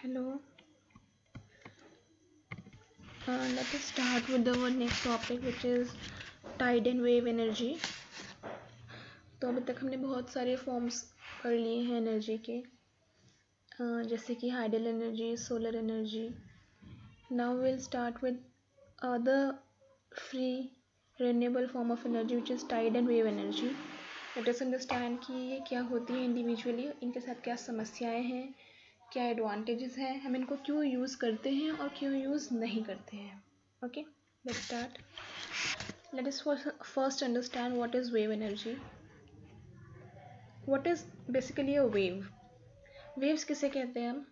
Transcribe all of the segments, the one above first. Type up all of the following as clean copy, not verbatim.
Hello. Let us start with our next topic which is tide and wave energy. तो अभी तक हमने बहुत सारे फॉर्म्स पढ़ लिए हैं एनर्जी के, जैसे कि hydel energy, solar energy. Now will start with other free renewable form of energy which is tide and wave energy. Let us understand कि ये क्या होती है इंडिविजुअली, इनके साथ क्या समस्याएं हैं, क्या एडवांटेजेस हैं, हम इनको क्यों यूज़ करते हैं और क्यों यूज़ नहीं करते हैं. Okay, let's start. Let us first understand what is wave energy. What is basically a wave. Waves किसे कहते हैं हम.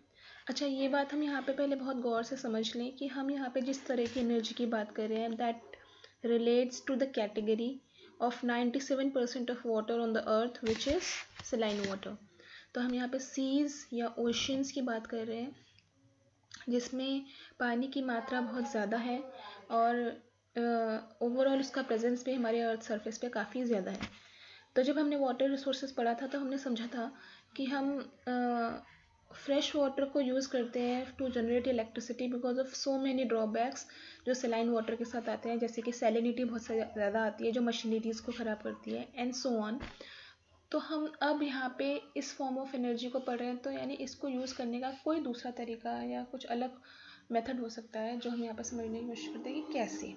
अच्छा, ये बात हम यहाँ पे पहले बहुत गौर से समझ लें कि हम यहाँ पे जिस तरह की एनर्जी की बात कर रहे हैं that relates to the category of 97% of water on the earth which is saline water. तो हम यहाँ पे सीज़ या ओशंस की बात कर रहे हैं जिसमें पानी की मात्रा बहुत ज़्यादा है और ओवरऑल उसका प्रेजेंस भी हमारे अर्थ सरफेस पे काफ़ी ज़्यादा है. तो जब हमने वाटर रिसोर्सेज पढ़ा था तो हमने समझा था कि हम फ्रेश वाटर को यूज़ करते हैं to generate electricity because of so many drawbacks जो सलाइन वाटर के साथ आते हैं, जैसे कि सैलिनिटी बहुत ज़्यादा आती है जो मशीनरीज़ को ख़राब करती है एंड सो ऑन. तो हम अब यहाँ पे इस फॉर्म ऑफ एनर्जी को पढ़ रहे हैं, तो यानी इसको यूज़ करने का कोई दूसरा तरीका या कुछ अलग मेथड हो सकता है जो हम यहाँ पर समझने की कोशिश करते हैं कि कैसे.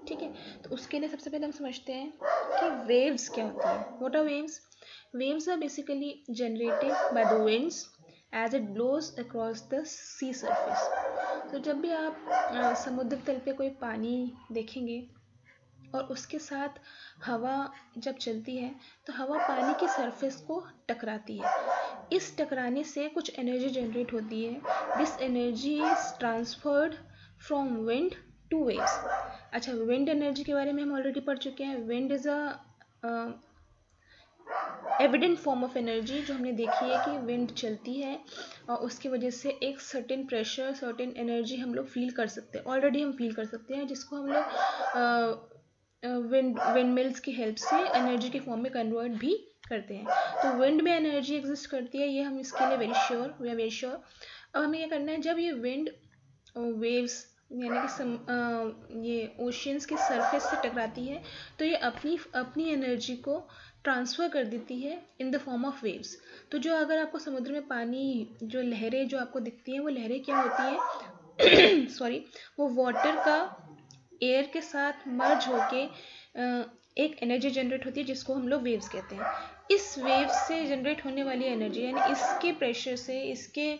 ठीक है, तो उसके लिए सबसे पहले हम समझते हैं कि वेव्स क्या होती है. What are waves. Waves are basically generated by the winds as it blows across the sea surface. तो जब भी आप समुद्र तल पे कोई पानी देखेंगे और उसके साथ हवा जब चलती है तो हवा पानी की सरफेस को टकराती है. इस टकराने से कुछ एनर्जी जनरेट होती है. This energy is transferred from wind two waves. अच्छा, विंड एनर्जी के बारे में हम ऑलरेडी पढ़ चुके हैं. Wind is a evident form of energy जो हमने देखी है कि विंड चलती है और उसकी वजह से एक सर्टेन प्रेशर, सर्टेन एनर्जी हम लोग फील कर सकते हैं, ऑलरेडी हम फील कर सकते हैं, जिसको हम लोग विंड मिल्स की हेल्प से एनर्जी के फॉर्म में कन्वर्ट भी करते हैं. तो विंड में एनर्जी एग्जिस्ट करती है, ये हम इसके लिए वी आर वेरी श्योर. अब हमें क्या करना है, जब ये विंड वेव्स यानी कि ये ओशियंस के सरफेस से टकराती है तो ये अपनी एनर्जी को ट्रांसफ़र कर देती है in the form of waves. तो जो अगर आपको समुद्र में पानी जो लहरें जो आपको दिखती हैं वो लहरें क्या होती हैं सॉरी, वो वाटर का एयर के साथ मर्ज होके एक एनर्जी जनरेट होती है जिसको हम लोग वेव्स कहते हैं. इस वेव्स से जनरेट होने वाली एनर्जी यानी इसके प्रेशर से, इसके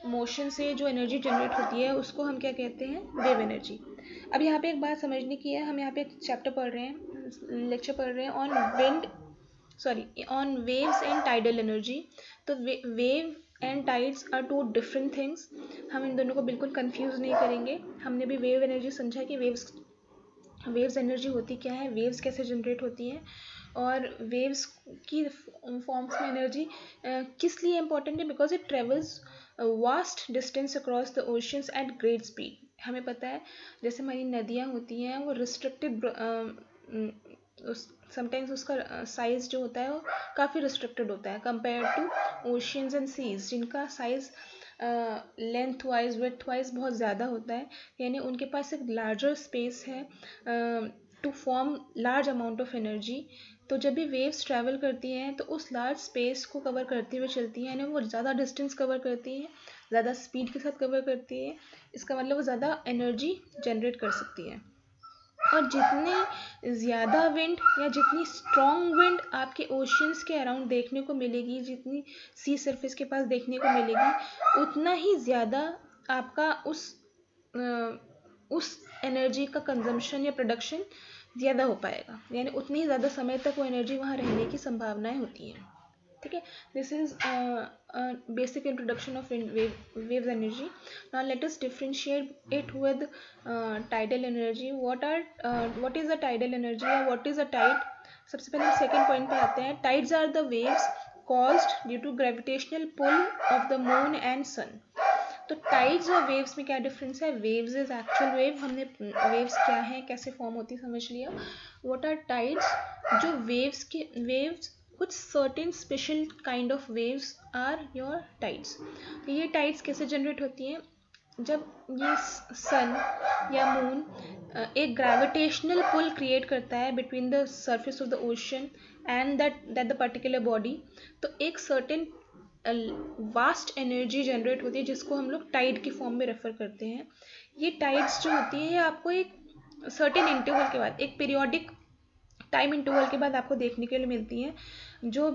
मोशन से जो एनर्जी जनरेट होती है उसको हम क्या कहते हैं, वेव एनर्जी. अब यहाँ पे एक बात समझने की है, हम यहाँ पे एक चैप्टर पढ़ रहे हैं, लेक्चर पढ़ रहे हैं on waves and tidal energy. तो wave and tides are two different things. हम इन दोनों को बिल्कुल कंफ्यूज नहीं करेंगे. हमने भी वेव एनर्जी समझा कि वेव्स एनर्जी होती क्या है, वेव्स कैसे जनरेट होती हैं और वेव्स की फॉर्म्स में एनर्जी किस लिए इम्पॉर्टेंट है, because it travels vast distance across the oceans at great speed. हमें पता है जैसे हमारी नदियाँ होती हैं वो रिस्ट्रिक्टेड, समटाइम्स उसका साइज़ जो होता है वो काफ़ी रिस्ट्रिक्टेड होता है compare to oceans and seas जिनका size length wise width wise बहुत ज़्यादा होता है. यानी उनके पास एक लार्जर स्पेस है to form large amount of energy. तो जब भी वेव्स ट्रैवल करती हैं तो उस लार्ज स्पेस को कवर करते हुए चलती हैं, यानी वो ज़्यादा डिस्टेंस कवर करती हैं, ज़्यादा स्पीड के साथ कवर करती है. इसका मतलब वो ज़्यादा एनर्जी जनरेट कर सकती है. और जितने ज़्यादा विंड या जितनी स्ट्रॉन्ग विंड आपके ओशियंस के अराउंड देखने को मिलेगी, जितनी सी सरफेस के पास देखने को मिलेगी, उतना ही ज़्यादा आपका उस एनर्जी का कंजम्पशन या प्रोडक्शन ज़्यादा हो पाएगा. यानी उतनी ही ज़्यादा समय तक वो एनर्जी वहाँ रहने की संभावनाएं होती हैं. ठीक है, this is basic introduction of waves energy. Now let us differentiate it with tidal energy. What is a tidal energy या व्हाट इज अ टाइड. सबसे पहले हम सेकेंड पॉइंट पे आते हैं. Tides are the waves caused due to gravitational pull of the moon and sun. तो tides और waves में क्या डिफरेंस है. वेव्स इज एक्चुअल वेव, हमने वेव्स क्या है कैसे फॉर्म होती समझ लिया. What are tides. जो वेव्स कुछ certain special kind of waves are your tides. तो ये टाइड्स कैसे जनरेट होती हैं? जब ये सन या मून एक ग्रेविटेशनल पुल क्रिएट करता है between the surface of the ocean and that the particular body, तो एक सर्टेन वास्ट एनर्जी जनरेट होती है जिसको हम लोग टाइड के फॉर्म में रेफर करते हैं। ये टाइड्स जो होती है आपको एक सर्टेन इंटरवल के बाद, एक पीरियोडिक टाइम इंटरवल के बाद आपको देखने के लिए मिलती हैं। जो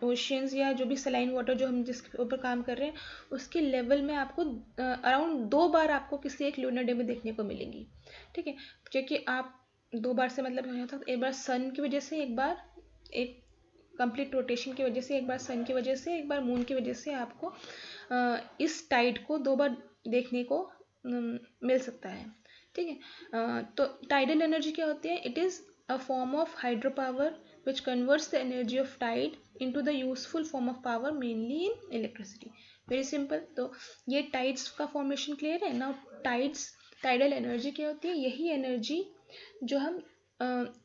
ओशियंस या जो भी सलाइन वाटर जो हम जिसके ऊपर काम कर रहे हैं उसके लेवल में आपको अराउंड 2 बार आपको किसी एक लूनर डे में देखने को मिलेगी। ठीक है, क्योंकि आप 2 बार से मतलब क्या होता है, एक बार सन की वजह से, एक बार एक कंप्लीट रोटेशन की वजह से, एक बार सन की वजह से, एक बार मून की वजह से आपको इस टाइड को 2 बार देखने को मिल सकता है। ठीक है, तो टाइडल एनर्जी क्या होती है? It is a form of hydro power which converts the energy of tide into the useful form of power mainly in electricity. Very simple. तो ये tides का formation clear है ना? Tides, tidal energy क्या होती है? यही energy जो हम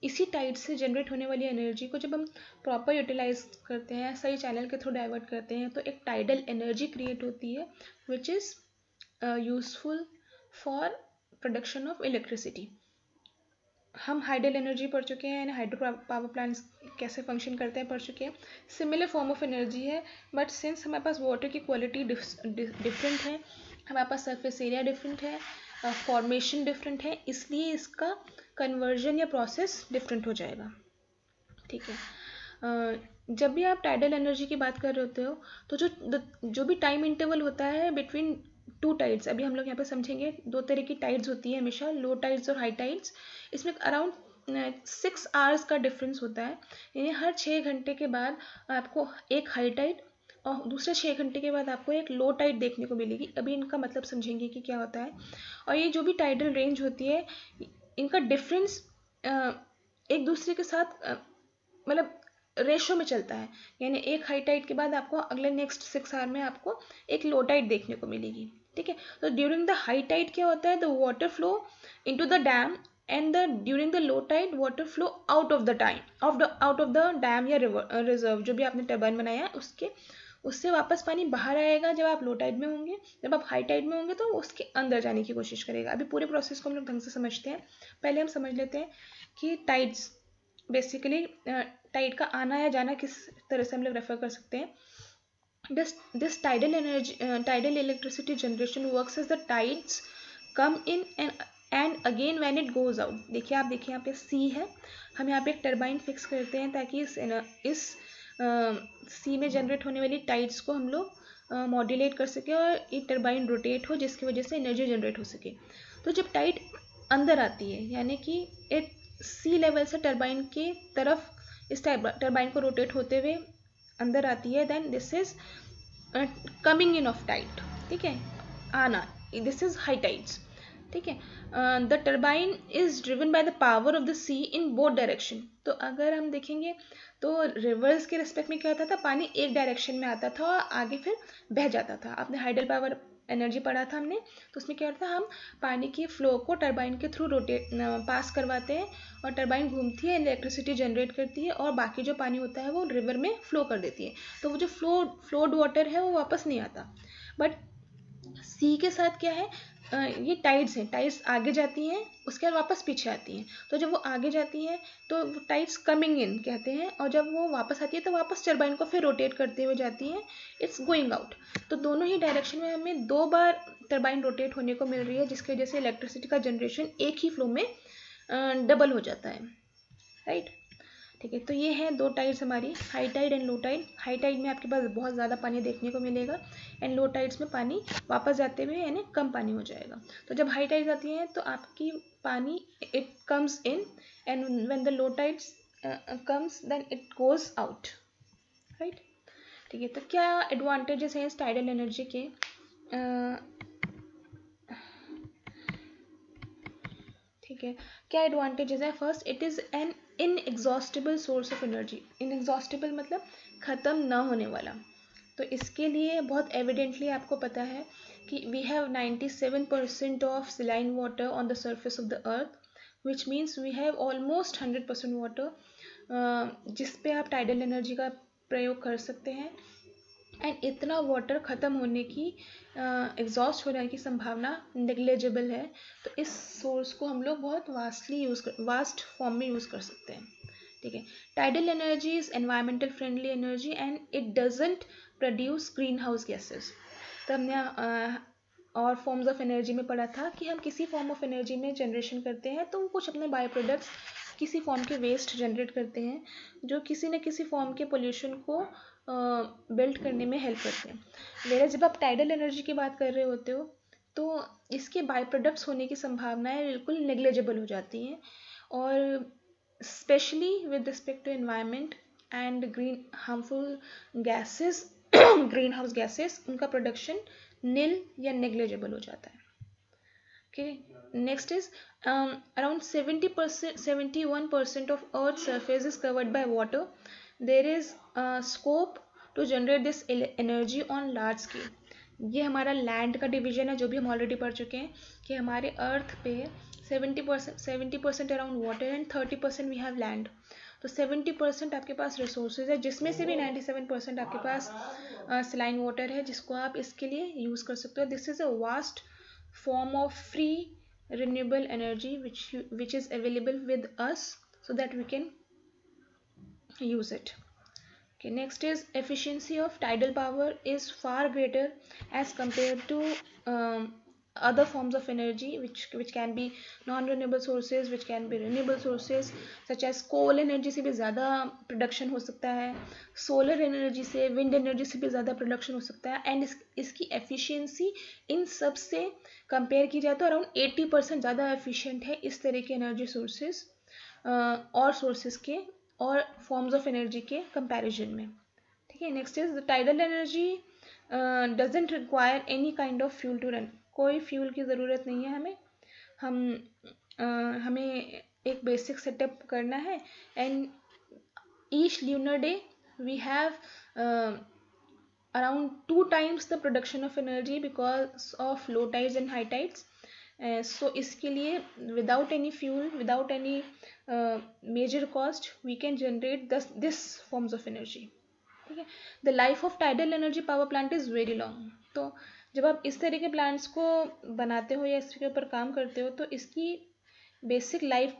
इसी टाइड से जनरेट होने वाली एनर्जी को जब हम प्रॉपर यूटिलाइज करते हैं, सही चैनल के थ्रू डाइवर्ट करते हैं, तो एक टाइडल एनर्जी क्रिएट होती है which is useful for production of electricity. हम हाइडल एनर्जी पढ़ चुके हैं, यानी हाइड्रो पावर प्लांट्स कैसे फंक्शन करते हैं पढ़ चुके हैं। सिमिलर फॉर्म ऑफ एनर्जी है, बट सिंस हमारे पास वाटर की क्वालिटी डिफरेंट है, हमारे पास सरफेस एरिया डिफरेंट है, फॉर्मेशन डिफरेंट है, इसलिए इसका कन्वर्जन या प्रोसेस डिफरेंट हो जाएगा। ठीक है, जब भी आप टाइडल एनर्जी की बात कर रहे होते हो तो जो भी टाइम इंटरवल होता है बिटवीन टू टाइड्स, अभी हम लोग यहाँ पे समझेंगे 2 तरह की टाइड्स होती है हमेशा, लो टाइड्स और हाई टाइड्स। इसमें अराउंड 6 आवर्स का डिफरेंस होता है, यानी हर 6 घंटे के बाद आपको एक हाई टाइड और दूसरे 6 घंटे के बाद आपको एक लो टाइड देखने को मिलेगी। अभी इनका मतलब समझेंगे कि क्या होता है। और ये जो भी टाइडल रेंज होती है इनका डिफरेंस एक दूसरे के साथ मतलब रेशो में चलता है, यानी एक हाई टाइड के बाद आपको अगले नेक्स्ट 6 आवर में आपको एक लो टाइड देखने को मिलेगी। ठीक है, तो ड्यूरिंग द हाई टाइड क्या होता है? The water flow into the dam and the during the low tide water flow out of the dam या रिजर्व जो भी आपने टर्बाइन बनाया है उससे वापस पानी बाहर आएगा जब आप लो टाइड में होंगे। जब आप हाई टाइड में होंगे तो उसके अंदर जाने की कोशिश करेगा। अभी पूरे प्रोसेस को हम लोग ढंग से समझते हैं। पहले हम समझ लेते हैं कि टाइड्स बेसिकली टाइड का आना या जाना किस तरह से हम लोग रेफर कर सकते हैं। This tidal energy, tidal electricity generation works as the tides come in and again when it goes out. देखिए यहाँ पे C है, हम यहाँ पे एक टर्बाइन फिक्स करते हैं ताकि इस C में जनरेट होने वाली टाइड्स को हम लोग मॉड्यूलेट कर सके और ये टर्बाइन रोटेट हो जिसकी वजह से एनर्जी जनरेट हो सके। तो जब टाइड अंदर आती है यानी कि एक सी लेवल से टर्बाइन की तरफ इस टर्बाइन को रोटेट होते हुए अंदर आती है, then this is coming in of tide. ठीक है, आना, दिस इज हाई टाइड्स। ठीक है, the turbine is driven by the power of the sea in both direction. तो अगर हम देखेंगे तो रिवर्स के रिस्पेक्ट में क्या होता था, पानी एक डायरेक्शन में आता था और आगे फिर बह जाता था। आपने हाइडल पावर एनर्जी पढ़ा था हमने, तो उसमें क्या होता है, हम पानी की फ्लो को टर्बाइन के थ्रू रोटेट पास करवाते हैं और टर्बाइन घूमती है, इलेक्ट्रिसिटी जनरेट करती है और बाकी जो पानी होता है वो रिवर में फ्लो कर देती है। तो वो जो फ्लोड वाटर है वो वापस नहीं आता। बट सी के साथ क्या है, ये टाइड्स हैं, टाइड्स आगे जाती हैं उसके बाद वापस पीछे आती हैं। तो जब वो आगे जाती हैं तो वो टाइड्स कमिंग इन कहते हैं, और जब वो वापस आती है तो वापस टर्बाइन को फिर रोटेट करते हुए जाती हैं, इट्स गोइंग आउट। तो दोनों ही डायरेक्शन में हमें 2 बार टर्बाइन रोटेट होने को मिल रही है, जिसकी वजह से इलेक्ट्रिसिटी का जनरेशन एक ही फ्लो में डबल हो जाता है। राइट, ठीक है। तो ये है 2 टाइड्स हमारी, high tide and low tide. High tide में आपके पास बहुत ज़्यादा पानी देखने को मिलेगा एंड लो टाइड्स में पानी वापस जाते हुए यानी कम पानी हो जाएगा। तो जब हाई टाइड्स आती हैं तो आपकी पानी it comes in and when the low tides comes then it goes out. Right, ठीक है। तो क्या एडवांटेजेस हैं इस टाइडल एनर्जी के? ठीक है, क्या एडवांटेजेस है? First, it is an inexhaustible source of energy. Inexhaustible मतलब ख़त्म ना होने वाला। तो इसके लिए बहुत एविडेंटली आपको पता है कि we have 97% of saline water on the surface of the earth, which means we have almost 100% water जिस पे आप टाइडल एनर्जी का प्रयोग कर सकते हैं, एंड इतना वाटर ख़त्म होने की, एग्जॉस्ट होने की संभावना नेग्लेजिबल है। तो इस सोर्स को हम लोग बहुत वास्ट फॉर्म में यूज़ कर सकते हैं। ठीक है, tidal energy is environmental friendly energy and it doesn't produce green house gases. तो हमने और फॉर्म्स ऑफ एनर्जी में पढ़ा था कि हम किसी फॉर्म ऑफ एनर्जी में जनरेशन करते हैं तो कुछ अपने बाय प्रोडक्ट्स किसी फॉर्म के वेस्ट जनरेट करते हैं जो किसी न किसी फॉर्म के पोल्यूशन को बिल्ड करने में हेल्प करते हैं। मेरा जब आप टाइडल एनर्जी की बात कर रहे होते हो तो इसके बाय प्रोडक्ट्स होने की संभावनाएं बिल्कुल नेग्लेजिबल हो जाती हैं, और specially with respect to environment and green harmful gases green house gases, उनका प्रोडक्शन नील या नेग्लेजिबल हो जाता है। Okay, next is around 71% of Earth's surface is covered by water. There is scope to generate this energy on large scale. ये हमारा land का division है जो भी हम ऑलरेडी पढ़ चुके हैं कि हमारे अर्थ पे 70% around water and 30% we have land. तो 70% आपके पास रिसोर्सेज है जिसमें से भी 97% आपके पास सलाइन वाटर है जिसको आप इसके लिए यूज़ कर सकते हो। This is a vast form of free renewable energy which is available with us so that we can use it. Okay, next is efficiency of tidal power is far greater as compared to other forms of energy which can be non-renewable sources, which can be renewable sources such as coal energy से भी ज़्यादा production हो सकता है, solar energy से, wind energy से भी ज़्यादा प्रोडक्शन हो सकता है, एंड इसकी एफिशिएंसी इन सब से कंपेयर की जाए तो अराउंड 80% ज़्यादा एफिशिएंट है इस तरह के एनर्जी सोर्सेज और सोर्सेज के और फॉर्म्स ऑफ एनर्जी के कंपैरिजन में। ठीक है, next is the tidal energy doesn't require any kind of fuel to run. कोई फ्यूल की ज़रूरत नहीं है हमें एक बेसिक सेटअप करना है, and each lunar day we have around 2 times the production of energy because of low tides and high tides. So इसके लिए without any fuel, without any major cost, we can generate this forms of energy. ठीक है, the life of tidal energy power plant is very long. तो जब आप इस तरह के प्लांट्स को बनाते हो या इसके ऊपर काम करते हो तो इसकी बेसिक लाइफ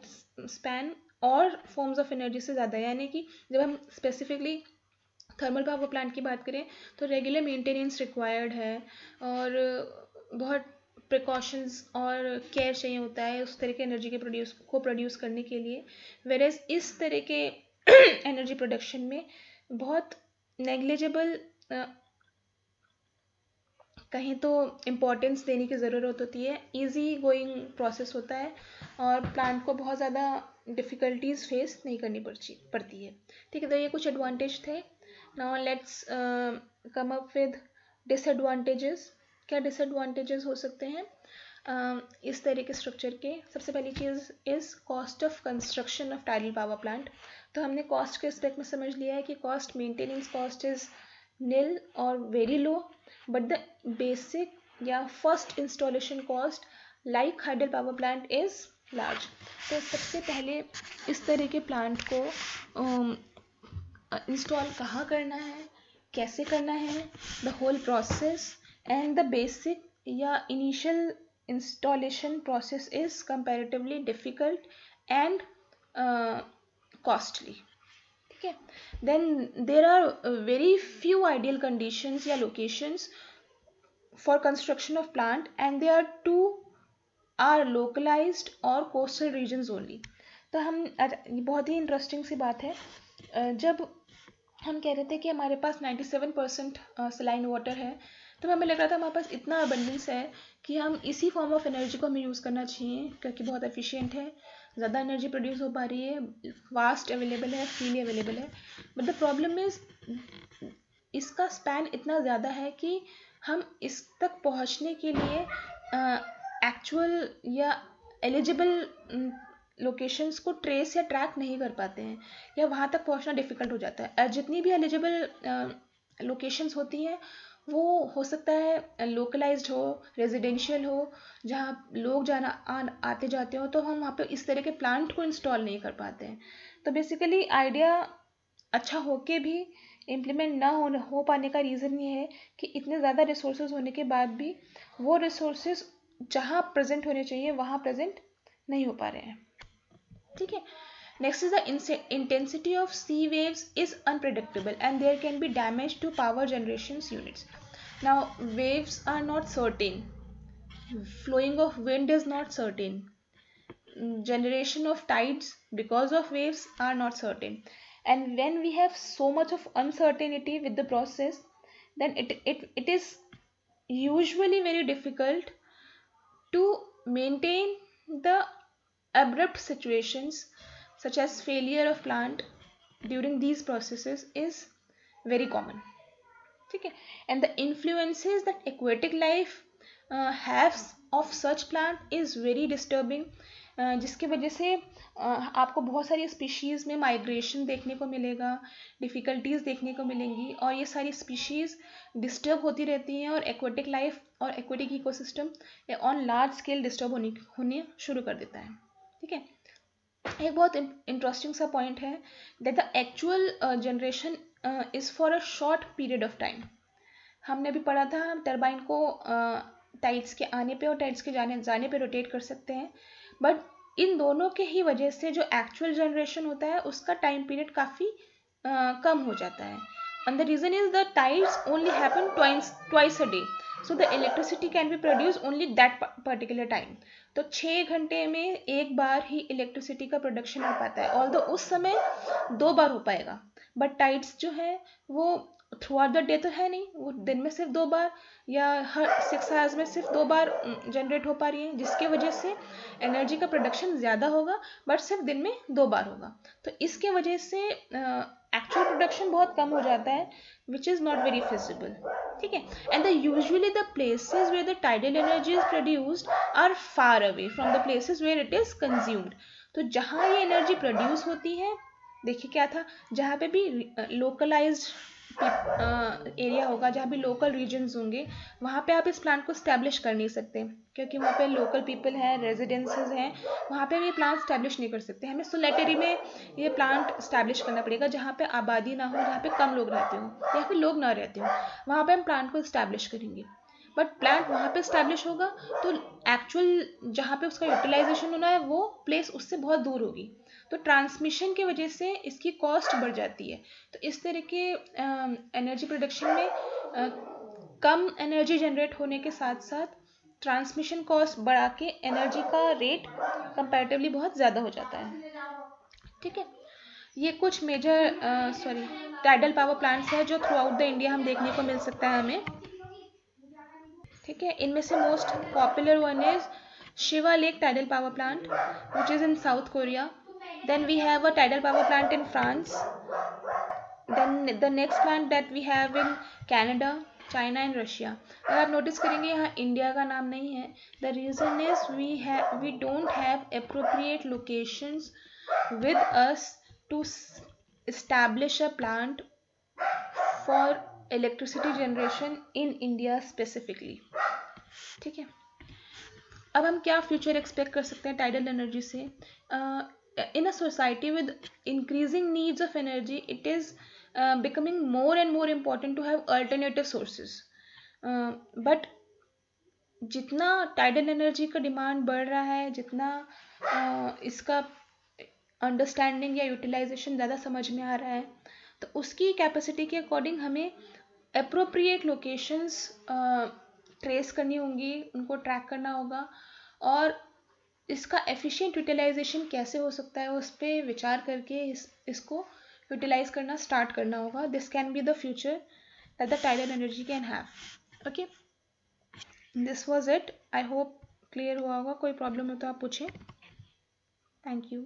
स्पैन और फॉर्म्स ऑफ एनर्जी से ज़्यादा है। यानी कि जब हम स्पेसिफिकली थर्मल पावर प्लांट की बात करें तो रेगुलर मेंटेनेंस रिक्वायर्ड है और बहुत प्रिकॉशंस और केयर चाहिए होता है उस तरह के एनर्जी के प्रोड्यूस करने के लिए। वेरेज इस तरह के एनर्जी प्रोडक्शन में बहुत नेग्लिजिबल कहीं तो इम्पोर्टेंस देने की ज़रूरत होती है, इजी गोइंग प्रोसेस होता है और प्लांट को बहुत ज़्यादा डिफ़िकल्टीज फेस नहीं करनी पड़ती है। ठीक है, तो ये कुछ एडवांटेज थे। Now let's come up with disadvantages. क्या डिसएडवांटेजेस हो सकते हैं इस तरह के स्ट्रक्चर के? सबसे पहली चीज़ is cost of construction of tidal power plant. तो हमने कॉस्ट के एस्पेक्ट में समझ लिया है कि cost maintenance cost is nil or very low, but the basic या first installation cost like hydel power plant is large. तो सबसे पहले इस तरह के प्लांट को इंस्टॉल कहाँ करना है, कैसे करना है, the whole process and the basic या initial installation process is comparatively difficult and costly. Okay, then there are very few ideal conditions या locations for construction of plant and they are localized or coastal regions only. तो हम बहुत ही interesting सी बात है, जब हम कह रहे थे कि हमारे पास 97% सलाइन वाटर है तो हमें लग रहा था हमारे पास इतना अबंडेंस है कि हम इसी फॉर्म ऑफ एनर्जी को हमें यूज़ करना चाहिए क्योंकि बहुत एफिशिएंट है, ज़्यादा एनर्जी प्रोड्यूस हो पा रही है, वास्ट अवेलेबल है, फ्रीली अवेलेबल है। बट द प्रॉब्लम इज़ इसका स्पैन इतना ज़्यादा है कि हम इस तक पहुंचने के लिए एक्चुअल या एलिजिबल लोकेशंस को ट्रेस या ट्रैक नहीं कर पाते हैं या वहाँ तक पहुँचना डिफ़िकल्ट हो जाता है। जितनी भी एलिजिबल लोकेशंस होती हैं वो हो सकता है लोकलाइज्ड हो, रेजिडेंशियल हो, जहाँ लोग आते जाते हो, तो हम वहाँ पे इस तरह के प्लांट को इंस्टॉल नहीं कर पाते हैं। तो बेसिकली आइडिया अच्छा होके भी इम्प्लीमेंट ना हो पाने का रीज़न ये है कि इतने ज़्यादा रिसोर्सेज होने के बाद भी वो रिसोर्सेज जहाँ प्रेजेंट होने चाहिए वहाँ प्रेजेंट नहीं हो पा रहे हैं. ठीक है. Next is the intensity of sea waves is unpredictable and there can be damage to power generations units. Now waves are not certain. Flowing of wind is not certain. Generation of tides because of waves are not certain. And when we have so much of uncertainty with the process, then it is usually very difficult to maintain the abrupt situations such as failure of plant during these processes is very common. ठीक है. And the influences that aquatic life has of such plant is very disturbing. जिसकी वजह से आपको बहुत सारी species में migration देखने को मिलेगा, डिफ़िकल्टीज़ देखने को मिलेंगी और ये सारी स्पीशीज़ डिस्टर्ब होती रहती हैं और एक्वेटिक लाइफ और aquatic ecosystem on large scale disturb होने शुरू कर देता है. ठीक है. एक बहुत इंटरेस्टिंग सा पॉइंट है that the actual generation is for a short period of time. हमने अभी पढ़ा था हम टरबाइन को टाइड्स के आने पे और टाइड्स के जाने पे रोटेट कर सकते हैं, बट इन दोनों के ही वजह से जो एक्चुअल जनरेशन होता है उसका टाइम पीरियड काफ़ी कम हो जाता है. And the reason is the tides only happen twice a day, so the electricity can be produce only that particular time. तो 6 घंटे में एक बार ही इलेक्ट्रिसिटी का प्रोडक्शन हो पाता है, ऑल्दो उस समय 2 बार हो पाएगा, बट टाइड्स जो है वो थ्रू आउट द डे तो है नहीं, वो दिन में सिर्फ 2 बार या हर 6 आवर्स में सिर्फ 2 बार जनरेट हो पा रही है, जिसके वजह से एनर्जी का प्रोडक्शन ज़्यादा होगा बट सिर्फ दिन में 2 बार होगा. तो इसके वजह से एक्चुअल प्रोडक्शन बहुत कम हो जाता है which is not very feasible. ठीक है. And the usually the places where the tidal energy is produced are far away from the places where it is consumed. तो जहाँ ये एनर्जी प्रोड्यूस होती है, देखिए क्या था, जहाँ पे भी लोकलाइज्ड एरिया होगा, जहाँ भी लोकल रीजन्स होंगे, वहाँ पे आप इस प्लांट को स्टैब्लिश कर नहीं सकते क्योंकि वहाँ पे लोकल पीपल हैं, रेजिडेंसेस हैं, वहाँ पे हम ये प्लांट स्टैब्लिश नहीं कर सकते. हमें सोलेटरी में ये प्लांट स्टैब्लिश करना पड़ेगा जहाँ पे आबादी ना हो, जहाँ पे कम लोग रहते हो या फिर लोग ना रहते हो, वहाँ पे हम प्लांट को स्टैब्लिश करेंगे. बट प्लांट वहाँ पे स्टैब्लिश होगा तो एक्चुअल जहाँ पे उसका यूटिलाइजेशन होना है वो प्लेस उससे बहुत दूर होगी, तो ट्रांसमिशन की वजह से इसकी कॉस्ट बढ़ जाती है. तो इस तरह के एनर्जी प्रोडक्शन में कम एनर्जी जनरेट होने के साथ साथ ट्रांसमिशन कॉस्ट बढ़ा के एनर्जी का रेट कंपैरेटिवली बहुत ज़्यादा हो जाता है. ठीक है. ये कुछ मेजर टाइडल पावर प्लांट्स हैं जो थ्रू आउट द इंडिया हम देखने को मिल सकता है हमें. ठीक है. इनमें से most popular one is Shiva lake tidal power plant which is in south Korea. Then we have a tidal power plant in France. Then the next plant that we have in Canada, China and Russia. अगर आप notice करेंगे यहाँ India का नाम नहीं है. The reason is we don't have appropriate locations with us to establish a plant for electricity generation in India specifically. ठीक है. अब हम क्या फ्यूचर एक्सपेक्ट कर सकते हैं टाइडल एनर्जी से. In a society with increasing needs of energy, it is becoming more and more important to have alternative sources. But जितना टाइडल एनर्जी का डिमांड बढ़ रहा है, जितना इसका अंडरस्टैंडिंग या यूटिलाइजेशन ज़्यादा समझ में आ रहा है, तो उसकी कैपेसिटी के अकॉर्डिंग हमें अप्रोप्रिएट लोकेशंस ट्रेस करनी होंगी, उनको ट्रैक करना होगा और इसका एफिशिएंट यूटिलाइजेशन कैसे हो सकता है उस पर विचार करके इसको यूटिलाइज करना स्टार्ट करना होगा. This can be the future that the tidal energy can have. Okay, this was it. I hope clear हुआ होगा. कोई प्रॉब्लम हो तो आप पूछें. Thank you.